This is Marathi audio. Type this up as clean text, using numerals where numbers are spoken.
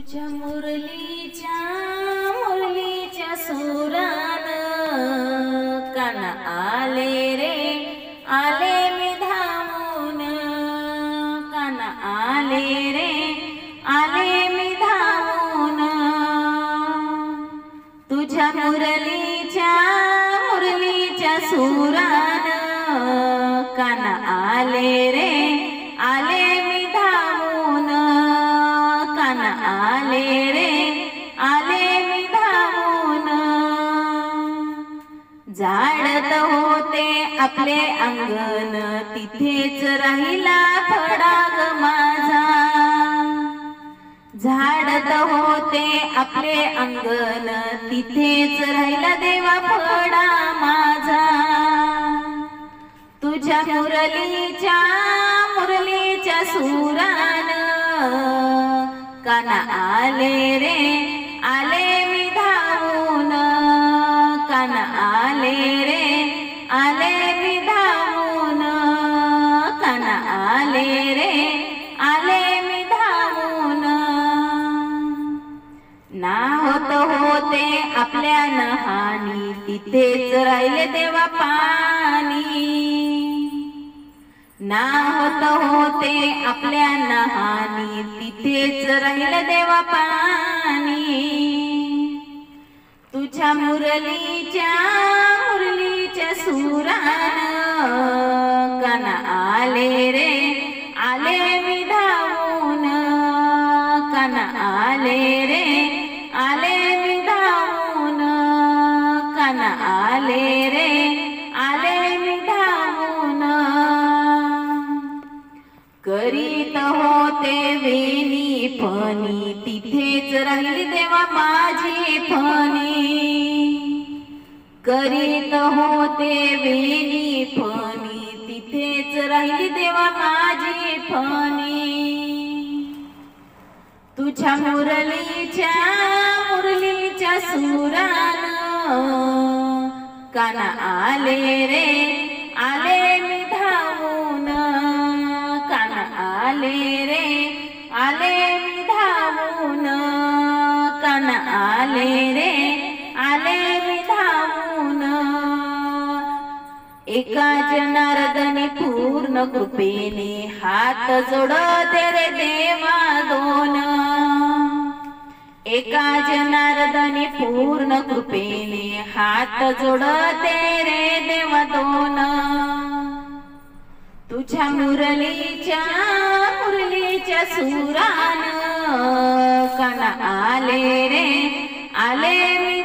तुझ्या मुरलीच्या सुरान कान आले रे आले मी धामून, कान आले रे आले मी धामून। तुझ्या मुरलीच्या सुरान कान आले रे आले मी धामून, कान आले रे आले मी धामून। झाडत होते आपले अंगण तिथेच राहिला फडा ग माझा, झाडत होते आपले अंगण तिथेच राहिला देवा फडा माझा। तुझ्या मुरलीच्या सुरान कान आले रे आले मी धावून, कान आले रे आले मी धावून, कान आले रे आले मी धावून। ना होते आपल्या नहानी तिथेच राहिले देवा पाणी, ना होते आपल्या नहानी तिथेच राहिलं देवा पाणी। तुझ्या मुरलीच्या सुरान कान आले रे आले मी धावून, कान आले रे आले मी धावून, कान आले रे आले मी धावून। करीत होते वेणी फणी तिथेच राहिली देवा माझी फणी, करीत होते वेणी फणी तिथेच राहिली देवा माझी फणी। तुझ्या मुरलीच्या सुरान कान आले रे आले मी धावून, कान आले रे आले मी धावून, कान आले रे आले मी धावून। एका जनार्दनी पूर्ण कृपेने हात जोडते रे देवा दोन, एका जनार्दनी पूर्ण कृपेने हात जोडते रे देवा दोन। तुझ्या मुरलीच्या सुरान कान आले रे आले मी